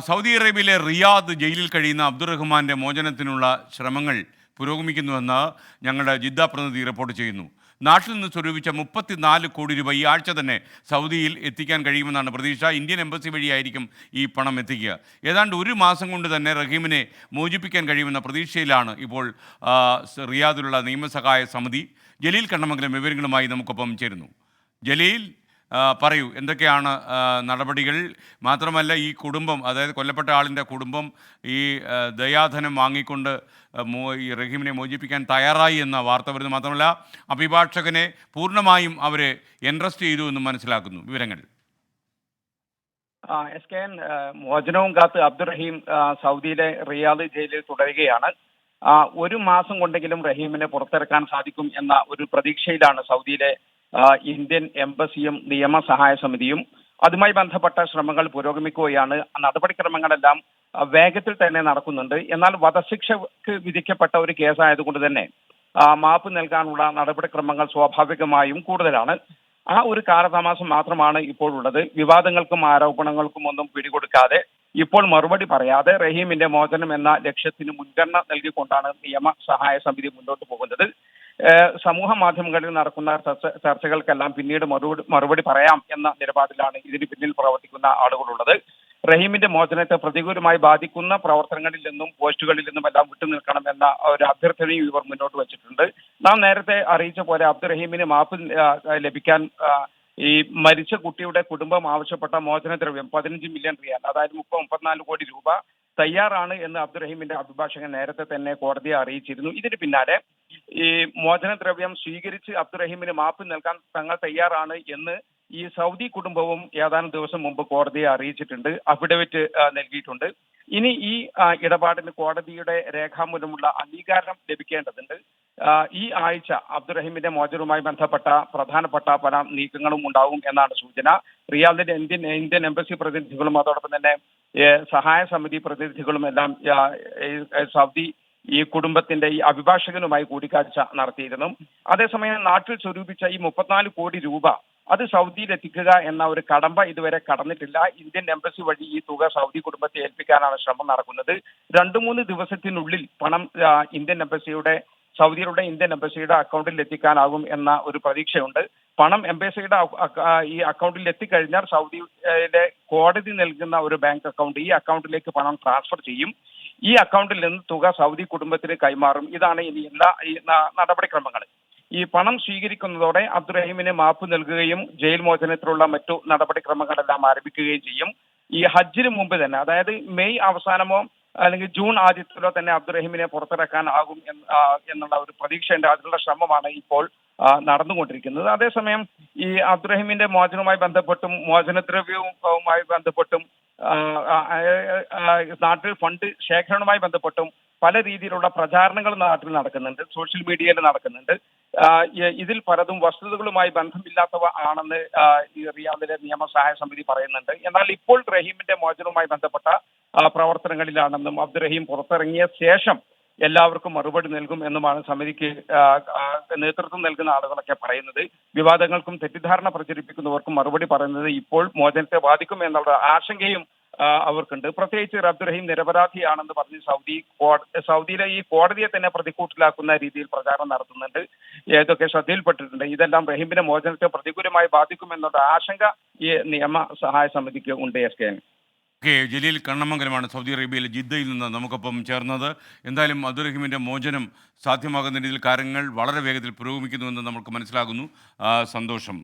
Saudi അറേബ്യയിലെ Riyadh ജയിലിൽ കഴിയുന്ന അബ്ദുറഹ്മാന്റെ മോചനത്തിനുള്ള ശ്രമങ്ങൾ പുരോഗമിക്കുന്നുവെന്ന് ഞങ്ങളുടെ ജിദ്ദ പ്രതിനിധി റിപ്പോർട്ട് ചെയ്യുന്നു. നാട്ടിൽ നിന്ന് സ്വരൂപിച്ച 34 കോടി രൂപ ഈ ആഴ്ച തന്നെ സൗദിയിൽ എത്തിക്കാൻ കഴിയുമെന്നാണ് പ്രതീക്ഷ. ഇന്ത്യൻ എംബസി വഴിയായിരിക്കും ഈ പണം എത്തിക്കുക. ഏതാണ്ട് ഒരു മാസം കൊണ്ട് തന്നെ റഹീമിനെ മോചിപ്പിക്കാൻ കഴിയുമെന്ന പ്രതീക്ഷയിലാണ് ഇപ്പോൾ റിയാദിലുള്ള നിയമസഹായ സമിതി. ജലീൽ കണ്ണമംഗലം വിവരങ്ങളുമായി നമുക്കൊപ്പം ചേരുന്നു. ജലീൽ, പറയൂ, എന്തൊക്കെയാണ് നടപടികൾ? മാത്രമല്ല, ഈ കുടുംബം, അതായത് കൊല്ലപ്പെട്ട ആളിൻ്റെ കുടുംബം ഈ ദയാധനം വാങ്ങിക്കൊണ്ട് ഈ റഹീമിനെ മോചിപ്പിക്കാൻ തയ്യാറായി എന്ന വാർത്ത വരുന്നു. മാത്രമല്ല, അഭിഭാഷകനെ പൂർണ്ണമായും അവർ എൻട്രസ്റ്റ് ചെയ്തു എന്നും മനസ്സിലാക്കുന്നു. വിവരങ്ങൾ. SKN മോചനവും കാത്ത് അബ്ദുറഹീം സൗദിയിലെ റിയാദ് ജയിലിൽ തുടരുകയാണ്. ഒരു മാസം കൊണ്ടെങ്കിലും റഹീമിനെ പുറത്തിറക്കാൻ സാധിക്കും എന്ന ഒരു പ്രതീക്ഷയിലാണ് സൗദിയിലെ ഇന്ത്യൻ എംബസിയും നിയമസഹായ സമിതിയും. അതുമായി ബന്ധപ്പെട്ട ശ്രമങ്ങൾ പുരോഗമിക്കുകയാണ്. നടപടിക്രമങ്ങളെല്ലാം വേഗത്തിൽ തന്നെ നടക്കുന്നുണ്ട്. എന്നാൽ വധശിക്ഷക്ക് വിധിക്കപ്പെട്ട ഒരു കേസായതുകൊണ്ട് തന്നെ മാപ്പ് നൽകാനുള്ള നടപടിക്രമങ്ങൾ സ്വാഭാവികമായും കൂടുതലാണ്. ആ ഒരു കാലതാമസം മാത്രമാണ് ഇപ്പോഴുള്ളത്. വിവാദങ്ങൾക്കും ആരോപണങ്ങൾക്കും ഒന്നും പിടികൊടുക്കാതെ, ഇപ്പോൾ മറുപടി പറയാതെ റഹീമിന്റെ മോചനം എന്ന ലക്ഷ്യത്തിന് മുൻഗണന നൽകിക്കൊണ്ടാണ് നിയമസഹായ സമിതി മുന്നോട്ട് പോകുന്നത്. സമൂഹ മാധ്യമങ്ങളിൽ നടക്കുന്ന ചർച്ചകൾക്കെല്ലാം പിന്നീട് മറുപടി പറയാം എന്ന നിലപാടിലാണ് ഇതിന് പിന്നിൽ പ്രവർത്തിക്കുന്ന ആളുകളുള്ളത്. റഹീമിന്റെ മോചനത്തെ പ്രതികൂലമായി ബാധിക്കുന്ന പ്രവർത്തനങ്ങളിൽ നിന്നും പോസ്റ്റുകളിൽ നിന്നും എല്ലാം വിട്ടുനിൽക്കണം എന്ന ഒരു അഭ്യർത്ഥനയും ഇവർ മുന്നോട്ട് വെച്ചിട്ടുണ്ട്. നാം നേരത്തെ അറിയിച്ച പോലെ അബ്ദുറഹീമിന് മാപ്പ് ലഭിക്കാൻ ഈ മരിച്ച കുട്ടിയുടെ കുടുംബം ആവശ്യപ്പെട്ട മോചനദ്രവ്യം 15 മില്യൺ റിയാൽ, അതായത് 34 കോടി രൂപ തയ്യാറാണ് എന്ന് അബ്ദുറഹീമിന്റെ അഭിഭാഷകൻ നേരത്തെ തന്നെ കോടതിയെ അറിയിച്ചിരുന്നു. ഇതിന് പിന്നാലെ ഈ മോചനദ്രവ്യം സ്വീകരിച്ച് അബ്ദുറഹീമിന് മാപ്പ് നൽകാൻ തങ്ങൾ തയ്യാറാണ് എന്ന് ഈ സൗദി കുടുംബവും ഏതാനും ദിവസം മുമ്പ് കോടതിയെ അറിയിച്ചിട്ടുണ്ട്, അഫിഡവിറ്റ് നൽകിയിട്ടുണ്ട്. ഇനി ഈ ഇടപാടിന് കോടതിയുടെ രേഖാമൂലമുള്ള അംഗീകാരം ലഭിക്കേണ്ടതുണ്ട്. ഈ ആഴ്ച അബ്ദുറഹീമിന്റെ മോചനവുമായി ബന്ധപ്പെട്ട പ്രധാനപ്പെട്ട പല നീക്കങ്ങളും ഉണ്ടാവും എന്നാണ് സൂചന. റിയാദിന്റെ ഇന്ത്യൻ എംബസി പ്രതിനിധികളും അതോടൊപ്പം തന്നെ സഹായ സമിതി പ്രതിനിധികളും എല്ലാം സൗദി ഈ കുടുംബത്തിന്റെ ഈ അഭിഭാഷകനുമായി കൂടിക്കാഴ്ച നടത്തിയിരുന്നു. അതേസമയം നാട്ടിൽ സ്വരൂപിച്ച ഈ 34 കോടി രൂപ അത് സൗദിയിൽ എത്തിക്കുക എന്ന ഒരു കടമ്പ ഇതുവരെ കടന്നിട്ടില്ല. ഇന്ത്യൻ എംബസി വഴി ഈ തുക സൗദി കുടുംബത്തെ ഏൽപ്പിക്കാനാണ് ശ്രമം നടക്കുന്നത്. 2-3 ദിവസത്തിനുള്ളിൽ പണം സൗദിയുടെ ഇന്ത്യൻ എംബസിയുടെ അക്കൗണ്ടിൽ എത്തിക്കാനാകും എന്ന ഒരു പ്രതീക്ഷയുണ്ട്. പണം എംബസിയുടെ ഈ അക്കൗണ്ടിൽ എത്തിക്കഴിഞ്ഞാൽ സൗദിയിലെ കോടതി നൽകുന്ന ഒരു ബാങ്ക് അക്കൗണ്ട്, ഈ അക്കൗണ്ടിലേക്ക് പണം ട്രാൻസ്ഫർ ചെയ്യും. ഈ അക്കൗണ്ടിൽ നിന്ന് തുക സൗദി കുടുംബത്തിന് കൈമാറും. ഇതാണ് ഇനി എല്ലാ ഈ നടപടിക്രമങ്ങൾ. ഈ പണം സ്വീകരിക്കുന്നതോടെ അബ്ദുറഹീമിന് മാപ്പ് നൽകുകയും ജയിൽ മോചനത്തിലുള്ള മറ്റു നടപടിക്രമങ്ങളെല്ലാം ആരംഭിക്കുകയും ചെയ്യും. ഈ ഹജ്ജിന് മുമ്പ് തന്നെ, അതായത് മെയ് അവസാനമോ അല്ലെങ്കിൽ ജൂൺ ആദ്യത്തിലോ തന്നെ അബ്ദുറഹീമിനെ പുറത്തിറക്കാനാകും എന്നുള്ള ഒരു പ്രതീക്ഷയുണ്ട്. അതിനുള്ള ശ്രമമാണ് ഇപ്പോൾ നടന്നുകൊണ്ടിരിക്കുന്നത്. അതേസമയം ഈ അബ്ദുറഹീമിന്റെ മോചനവുമായി ബന്ധപ്പെട്ടും മോചനദ്രവ്യവുമായി ബന്ധപ്പെട്ടും നാട്ടിൽ ഫണ്ട് ശേഖരണവുമായി ബന്ധപ്പെട്ടും പല രീതിയിലുള്ള പ്രചാരണങ്ങൾ നാട്ടിൽ നടക്കുന്നുണ്ട്, സോഷ്യൽ മീഡിയയിൽ നടക്കുന്നുണ്ട്. ഇതിൽ പലതും വസ്തുതകളുമായി ബന്ധമില്ലാത്തവ ആണെന്ന് ഈ റിയാദിലെ നിയമസഹായ സമിതി പറയുന്നുണ്ട്. എന്നാൽ ഇപ്പോൾ റഹീമിന്റെ മോചനവുമായി ബന്ധപ്പെട്ട പ്രവർത്തനങ്ങളിലാണെന്നും അബ്ദുറഹീം പുറത്തിറങ്ങിയ ശേഷം എല്ലാവർക്കും മറുപടി നൽകും എന്നുമാണ് സമിതിക്ക് നേതൃത്വം നൽകുന്ന ആളുകളൊക്കെ പറയുന്നത്. വിവാദങ്ങൾക്കും തെറ്റിദ്ധാരണ പ്രചരിപ്പിക്കുന്നവർക്കും മറുപടി പറയുന്നത് ഇപ്പോൾ മോചനത്തെ ബാധിക്കും എന്നുള്ള ആശങ്കയും അവർക്കുണ്ട്. പ്രത്യേകിച്ച് അബ്ദുറഹീം നിരപരാധിയാണെന്ന് പറഞ്ഞ് സൗദിയിലെ ഈ കോടതിയെ തന്നെ പ്രതിക്കൂട്ടിലാക്കുന്ന രീതിയിൽ പ്രചാരണം നടത്തുന്നുണ്ട്. ഏതൊക്കെ ശ്രദ്ധയിൽപ്പെട്ടിട്ടുണ്ട്. ഇതെല്ലാം റഹീമിന്റെ മോചനത്തെ പ്രതികൂലമായി ബാധിക്കുമെന്നുള്ള ആശങ്ക ഈ നിയമസഹായ സമിതിക്ക് ഉണ്ട്. SKN. ജലീൽ കണ്ണമംഗലമാണ് സൗദി അറേബ്യയിലെ ജിദ്ദയിൽ നിന്ന് നമുക്കൊപ്പം ചേർന്നത്. എന്തായാലും അബ്ദുറഹീമിൻ്റെ മോചനം സാധ്യമാകുന്ന രീതിയിൽ കാര്യങ്ങൾ വളരെ വേഗത്തിൽ പുരോഗമിക്കുന്നുവെന്ന് നമുക്ക് മനസ്സിലാകുന്നു. സന്തോഷം.